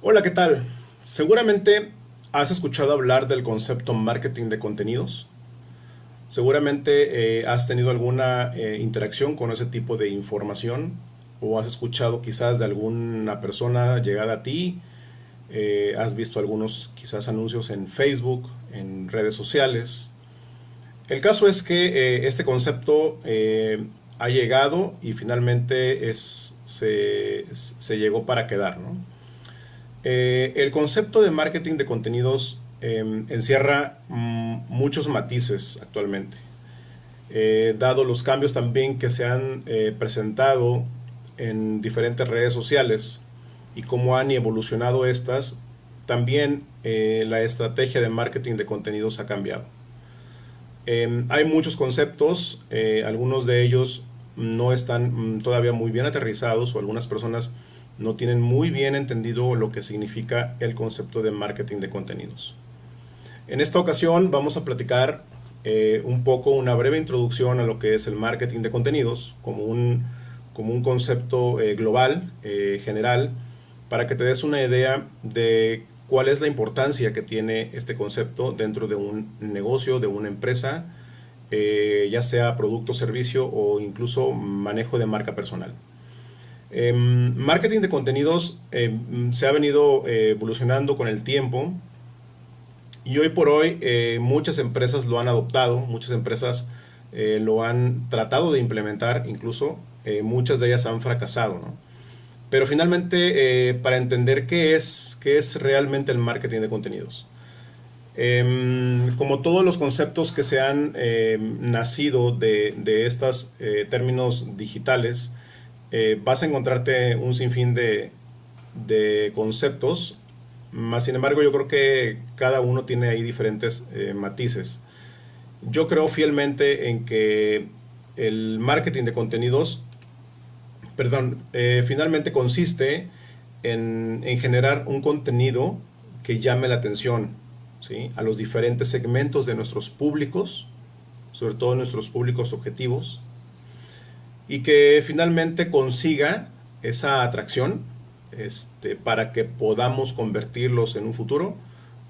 Hola, ¿qué tal? Seguramente has escuchado hablar del concepto marketing de contenidos. Seguramente has tenido alguna interacción con ese tipo de información o has escuchado quizás de alguna persona llegada a ti. Has visto algunos quizás anuncios en Facebook, en redes sociales. El caso es que este concepto ha llegado y finalmente se llegó para quedar, ¿no? El concepto de marketing de contenidos encierra muchos matices actualmente. Dado los cambios también que se han presentado en diferentes redes sociales y cómo han evolucionado estas, también la estrategia de marketing de contenidos ha cambiado. Hay muchos conceptos, algunos de ellos no están todavía muy bien aterrizados o algunas personas no tienen muy bien entendido lo que significa el concepto de marketing de contenidos. En esta ocasión vamos a platicar un poco, una breve introducción a lo que es el marketing de contenidos como un concepto global, general, para que te des una idea de cuál es la importancia que tiene este concepto dentro de un negocio, de una empresa, ya sea producto, servicio o incluso manejo de marca personal. Marketing de contenidos se ha venido evolucionando con el tiempo y hoy por hoy muchas empresas lo han adoptado, muchas empresas lo han tratado de implementar, incluso muchas de ellas han fracasado, ¿no? Pero finalmente, para entender qué es realmente el marketing de contenidos. Como todos los conceptos que se han nacido de estos términos digitales, vas a encontrarte un sinfín de conceptos, más sin embargo yo creo que cada uno tiene ahí diferentes matices. Yo creo fielmente en que el marketing de contenidos, perdón, finalmente consiste en generar un contenido que llame la atención, ¿sí?, a los diferentes segmentos de nuestros públicos, sobre todo nuestros públicos objetivos, y que finalmente consiga esa atracción para que podamos convertirlos en un futuro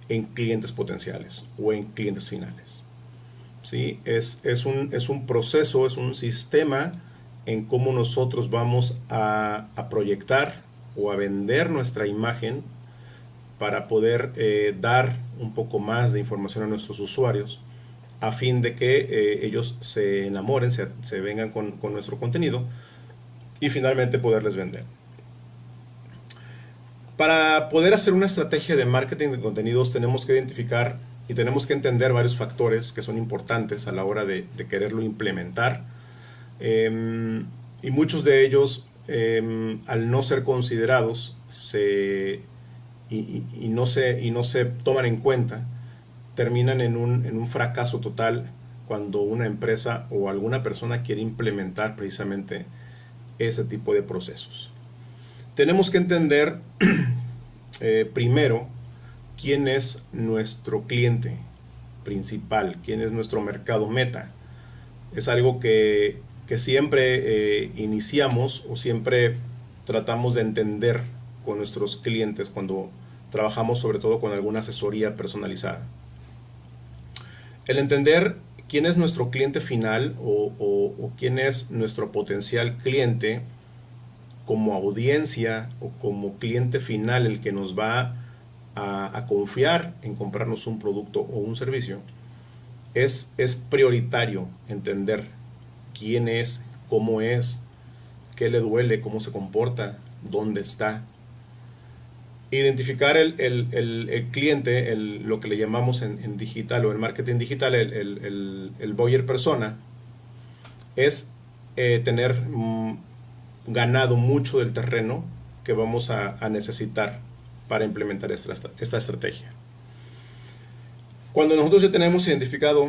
en clientes potenciales o en clientes finales. ¿Sí? Es un proceso, es un sistema en cómo nosotros vamos a proyectar o a vender nuestra imagen para poder dar un poco más de información a nuestros usuarios a fin de que ellos se enamoren, se vengan con nuestro contenido y finalmente poderles vender. Para poder hacer una estrategia de marketing de contenidos tenemos que identificar y tenemos que entender varios factores que son importantes a la hora de quererlo implementar. Y muchos de ellos, al no ser considerados y no se toman en cuenta, terminan en un fracaso total cuando una empresa o alguna persona quiere implementar precisamente ese tipo de procesos. Tenemos que entender primero quién es nuestro cliente principal, quién es nuestro mercado meta. Es algo que siempre iniciamos o siempre tratamos de entender con nuestros clientes cuando trabajamos sobre todo con alguna asesoría personalizada. El entender quién es nuestro cliente final o quién es nuestro potencial cliente como audiencia o como cliente final, el que nos va a confiar en comprarnos un producto o un servicio, es prioritario entender quién es, cómo es, qué le duele, cómo se comporta, dónde está. Identificar el cliente, lo que le llamamos en digital o en marketing digital, el buyer persona, es tener ganado mucho del terreno que vamos a necesitar para implementar esta estrategia. Cuando nosotros ya tenemos identificado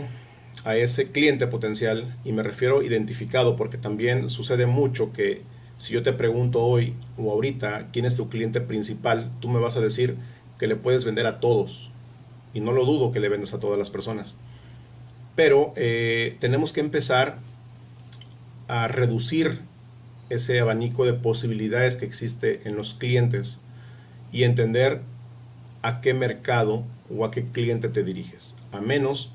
a ese cliente potencial, y me refiero identificado porque también sucede mucho que si yo te pregunto hoy o ahorita quién es tu cliente principal, tú me vas a decir que le puedes vender a todos. Y no lo dudo que le vendas a todas las personas. Pero tenemos que empezar a reducir ese abanico de posibilidades que existe en los clientes y entender a qué mercado o a qué cliente te diriges. A menos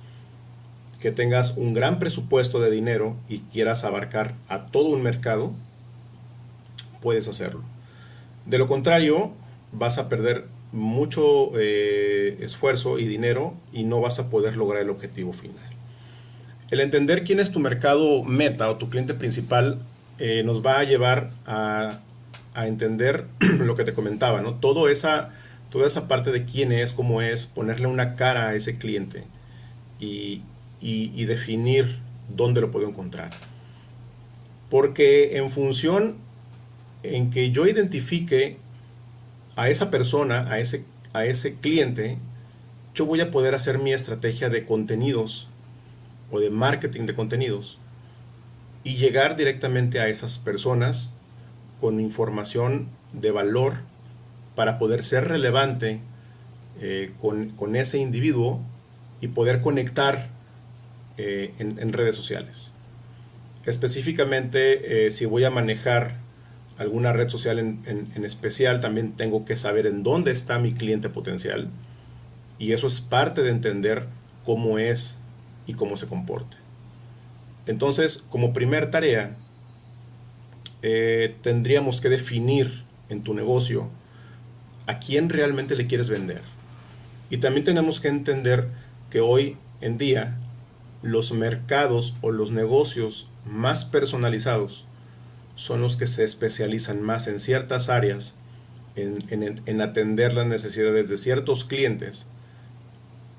que tengas un gran presupuesto de dinero y quieras abarcar a todo un mercado, puedes hacerlo. De lo contrario, vas a perder mucho esfuerzo y dinero y no vas a poder lograr el objetivo final. El entender quién es tu mercado meta o tu cliente principal nos va a llevar a entender lo que te comentaba, ¿no? Toda esa parte de quién es, cómo es, ponerle una cara a ese cliente y, y definir dónde lo puedo encontrar. Porque en función en que yo identifique a esa persona, a ese cliente, yo voy a poder hacer mi estrategia de contenidos o de marketing de contenidos y llegar directamente a esas personas con información de valor para poder ser relevante con ese individuo y poder conectar en redes sociales. Específicamente, si voy a manejar alguna red social en especial, también tengo que saber en dónde está mi cliente potencial y eso es parte de entender cómo es y cómo se comporta. Entonces, como primer tarea, tendríamos que definir en tu negocio a quién realmente le quieres vender. Y también tenemos que entender que hoy en día los mercados o los negocios más personalizados son los que se especializan más en ciertas áreas, en atender las necesidades de ciertos clientes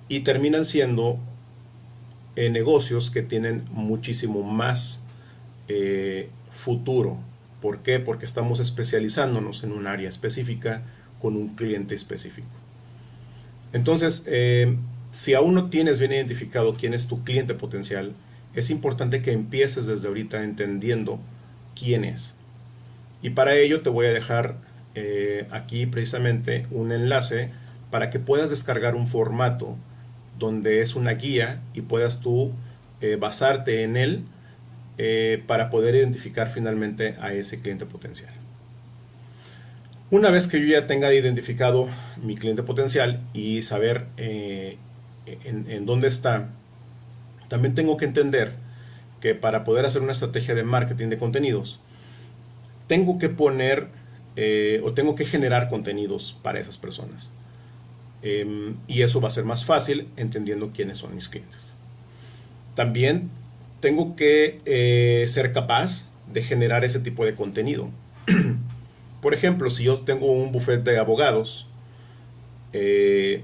y terminan siendo negocios que tienen muchísimo más futuro. ¿Por qué? Porque estamos especializándonos en un área específica con un cliente específico. Entonces, si aún no tienes bien identificado quién es tu cliente potencial, es importante que empieces desde ahorita entendiendo quién es. Y para ello te voy a dejar aquí precisamente un enlace para que puedas descargar un formato donde es una guía y puedas tú basarte en él para poder identificar finalmente a ese cliente potencial. Una vez que yo ya tenga identificado mi cliente potencial y saber en dónde está, también tengo que entender que para poder hacer una estrategia de marketing de contenidos, tengo que poner o tengo que generar contenidos para esas personas. Y eso va a ser más fácil entendiendo quiénes son mis clientes. También tengo que ser capaz de generar ese tipo de contenido. Por ejemplo, si yo tengo un bufete de abogados, eh,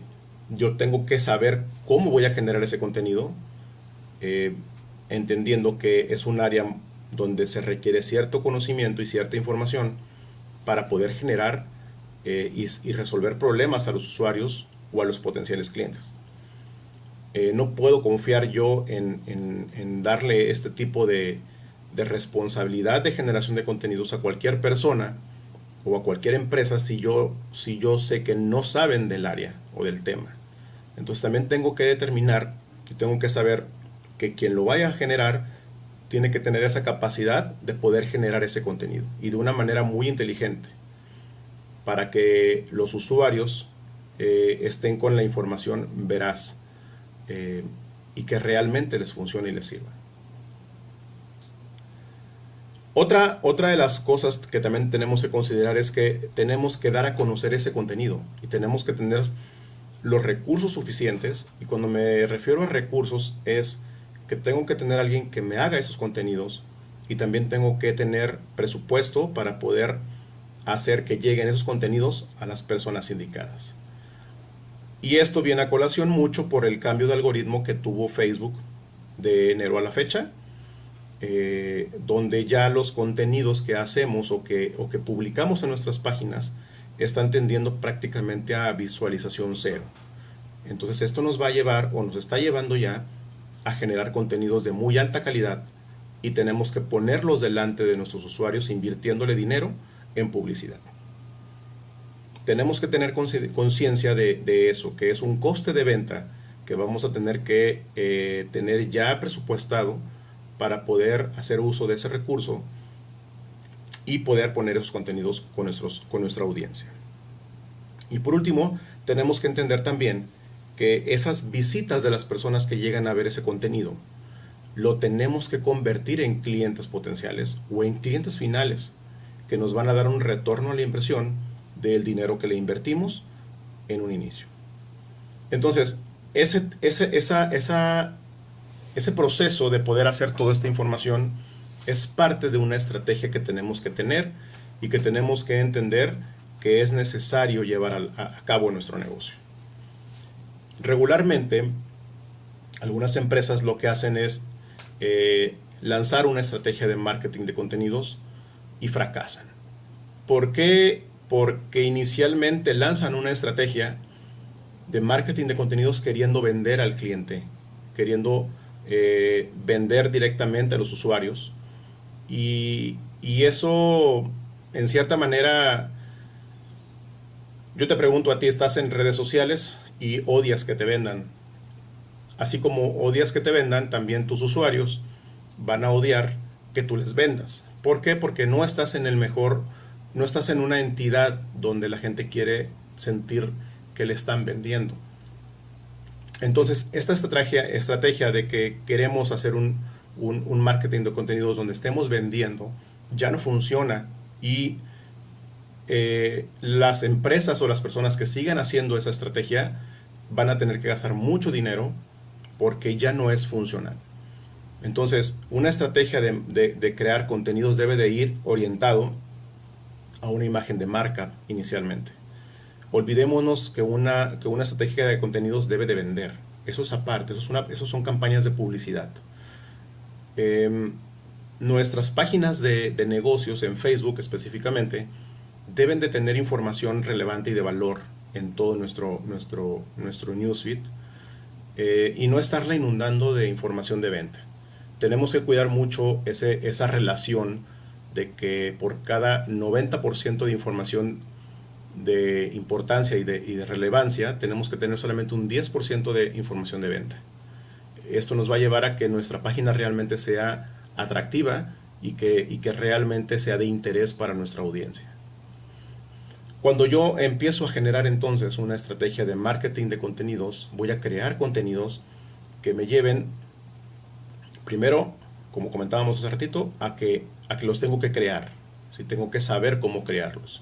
yo tengo que saber cómo voy a generar ese contenido, eh, entendiendo que es un área donde se requiere cierto conocimiento y cierta información para poder generar y resolver problemas a los usuarios o a los potenciales clientes. No puedo confiar yo en darle este tipo de responsabilidad de generación de contenidos a cualquier persona o a cualquier empresa si yo sé que no saben del área o del tema. Entonces también tengo que determinar y tengo que saber que quien lo vaya a generar tiene que tener esa capacidad de poder generar ese contenido y de una manera muy inteligente para que los usuarios estén con la información veraz y que realmente les funcione y les sirva. Otra de las cosas que también tenemos que considerar es que tenemos que dar a conocer ese contenido y tenemos que tener los recursos suficientes, y cuando me refiero a recursos es que tengo que tener a alguien que me haga esos contenidos y también tengo que tener presupuesto para poder hacer que lleguen esos contenidos a las personas indicadas. Y esto viene a colación mucho por el cambio de algoritmo que tuvo Facebook de enero a la fecha, donde ya los contenidos que hacemos o que publicamos en nuestras páginas están tendiendo prácticamente a visualización cero. Entonces esto nos va a llevar o nos está llevando ya a generar contenidos de muy alta calidad y tenemos que ponerlos delante de nuestros usuarios invirtiéndole dinero en publicidad. Tenemos que tener conciencia de eso, que es un coste de venta que vamos a tener que tener ya presupuestado para poder hacer uso de ese recurso y poder poner esos contenidos con nuestra audiencia. Y por último, tenemos que entender también que esas visitas de las personas que llegan a ver ese contenido, lo tenemos que convertir en clientes potenciales o en clientes finales que nos van a dar un retorno a la inversión del dinero que le invertimos en un inicio. Entonces, ese proceso de poder hacer toda esta información es parte de una estrategia que tenemos que tener y que tenemos que entender que es necesario llevar a cabo en nuestro negocio. Regularmente, algunas empresas lo que hacen es lanzar una estrategia de marketing de contenidos y fracasan. ¿Por qué? Porque inicialmente lanzan una estrategia de marketing de contenidos queriendo vender al cliente, queriendo vender directamente a los usuarios. Y eso, en cierta manera, yo te pregunto a ti, estás en redes sociales y odias que te vendan. Así como odias que te vendan, también tus usuarios van a odiar que tú les vendas. ¿Por qué? Porque no estás en el mejor, no estás en una entidad donde la gente quiere sentir que le están vendiendo. Entonces, esta estrategia de que queremos hacer un marketing de contenidos donde estemos vendiendo ya no funciona, y las empresas o las personas que sigan haciendo esa estrategia van a tener que gastar mucho dinero porque ya no es funcional. Entonces, una estrategia de crear contenidos debe de ir orientado a una imagen de marca inicialmente. Olvidémonos que una estrategia de contenidos debe de vender. Eso es aparte, eso son campañas de publicidad. Eh, Nuestras páginas de negocios en Facebook específicamente deben de tener información relevante y de valor en todo nuestro newsfeed, y no estarla inundando de información de venta. Tenemos que cuidar mucho esa relación de que por cada 90% de información de importancia y de relevancia, tenemos que tener solamente un 10% de información de venta. Esto nos va a llevar a que nuestra página realmente sea atractiva y que realmente sea de interés para nuestra audiencia. Cuando yo empiezo a generar entonces una estrategia de marketing de contenidos, voy a crear contenidos que me lleven, primero, como comentábamos hace ratito, a que los tengo que crear. ¿Sí? Tengo que saber cómo crearlos.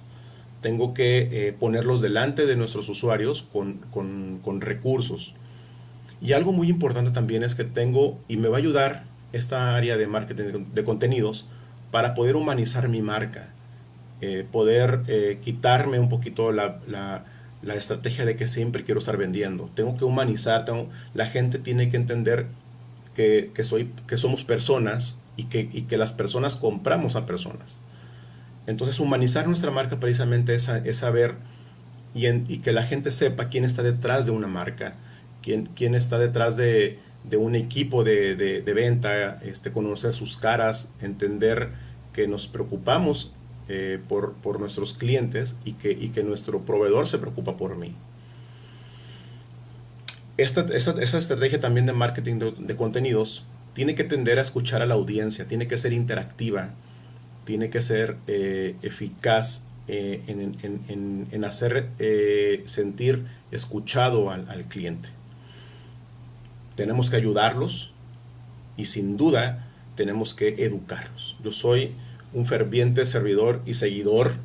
Tengo que ponerlos delante de nuestros usuarios con recursos. Y algo muy importante también es que tengo, y me va a ayudar esta área de marketing de contenidos, para poder humanizar mi marca, poder quitarme un poquito la estrategia de que siempre quiero estar vendiendo. Tengo que humanizar, la gente tiene que entender que somos personas y que las personas compramos a personas. Entonces, humanizar nuestra marca precisamente es saber y que la gente sepa quién está detrás de una marca, quién está detrás de un equipo de venta, conocer sus caras, entender que nos preocupamos por nuestros clientes y que nuestro proveedor se preocupa por mí. Esa estrategia también de marketing de contenidos tiene que tender a escuchar a la audiencia, tiene que ser interactiva, tiene que ser eficaz en hacer sentir escuchado al cliente. Tenemos que ayudarlos y sin duda tenemos que educarlos. Yo soy un ferviente servidor y seguidor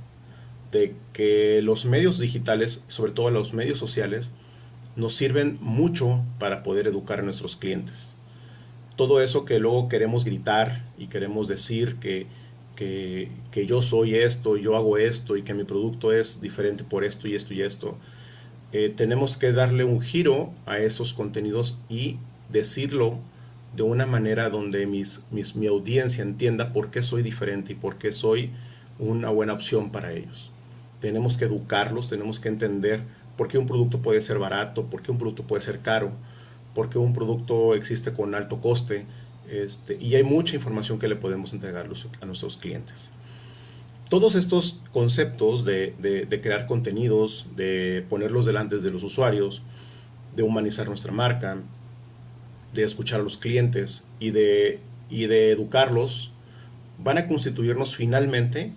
de que los medios digitales, sobre todo los medios sociales, nos sirven mucho para poder educar a nuestros clientes. Todo eso que luego queremos gritar y queremos decir que yo soy esto, yo hago esto y que mi producto es diferente por esto y esto y esto, tenemos que darle un giro a esos contenidos y decirlo de una manera donde mi audiencia entienda por qué soy diferente y por qué soy una buena opción para ellos. Tenemos que educarlos, tenemos que entender por qué un producto puede ser barato, por qué un producto puede ser caro, por qué un producto existe con alto coste, y hay mucha información que le podemos entregar a nuestros clientes. Todos estos conceptos de crear contenidos, de ponerlos delante de los usuarios, de humanizar nuestra marca, de escuchar a los clientes y de educarlos, van a constituirnos finalmente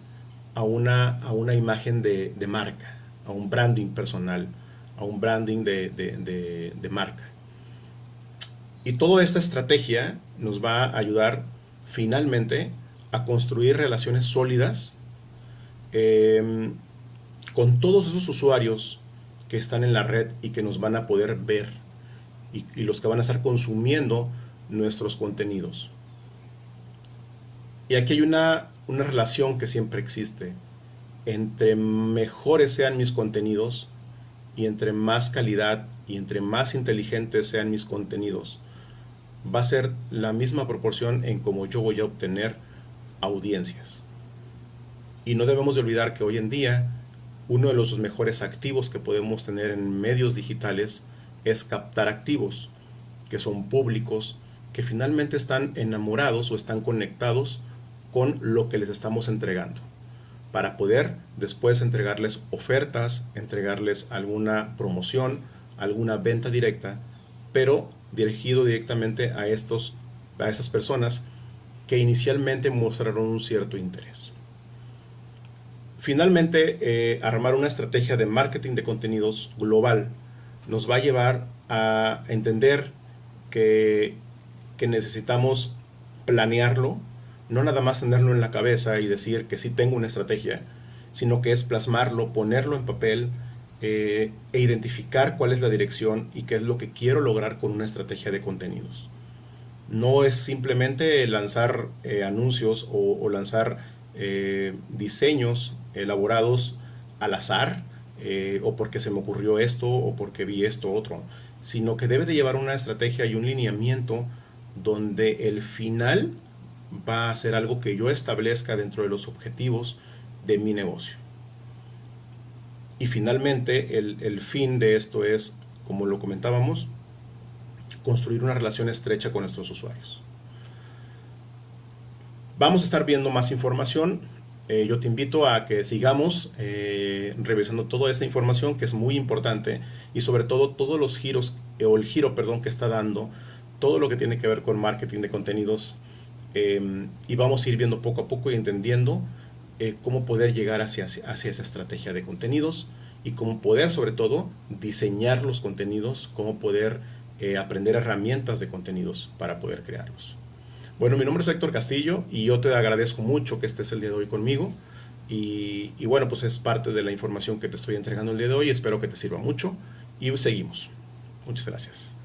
a una imagen de marca, a un branding personal, a un branding de marca. Y toda esta estrategia nos va a ayudar finalmente a construir relaciones sólidas eh, con todos esos usuarios que están en la red y que nos van a poder ver y los que van a estar consumiendo nuestros contenidos. Y aquí hay una relación que siempre existe. Entre mejores sean mis contenidos y entre más calidad y entre más inteligentes sean mis contenidos, va a ser la misma proporción en cómo yo voy a obtener audiencias. Y no debemos de olvidar que hoy en día uno de los mejores activos que podemos tener en medios digitales es captar activos, que son públicos, que finalmente están enamorados o están conectados con lo que les estamos entregando, para poder después entregarles ofertas, entregarles alguna promoción, alguna venta directa, pero dirigido directamente a esas personas que inicialmente mostraron un cierto interés. Finalmente, armar una estrategia de marketing de contenidos global nos va a llevar a entender que, que necesitamos planearlo, no nada más tenerlo en la cabeza y decir que sí tengo una estrategia, sino que es plasmarlo, ponerlo en papel e identificar cuál es la dirección y qué es lo que quiero lograr con una estrategia de contenidos. No es simplemente lanzar anuncios o lanzar diseños elaborados al azar, o porque se me ocurrió esto o porque vi esto otro, sino que debe de llevar una estrategia y un lineamiento donde el final va a ser algo que yo establezca dentro de los objetivos de mi negocio. Y finalmente el fin de esto es, como lo comentábamos, construir una relación estrecha con nuestros usuarios. Vamos a estar viendo más información. Yo te invito a que sigamos revisando toda esta información que es muy importante, y sobre todo todos los giros o el giro, perdón, que está dando todo lo que tiene que ver con marketing de contenidos, y vamos a ir viendo poco a poco y entendiendo cómo poder llegar hacia esa estrategia de contenidos y cómo poder, sobre todo, diseñar los contenidos, cómo poder aprender herramientas de contenidos para poder crearlos. Bueno, mi nombre es Héctor Castillo y yo te agradezco mucho que estés el día de hoy conmigo. Y bueno, pues es parte de la información que te estoy entregando el día de hoy. Espero que te sirva mucho y seguimos. Muchas gracias.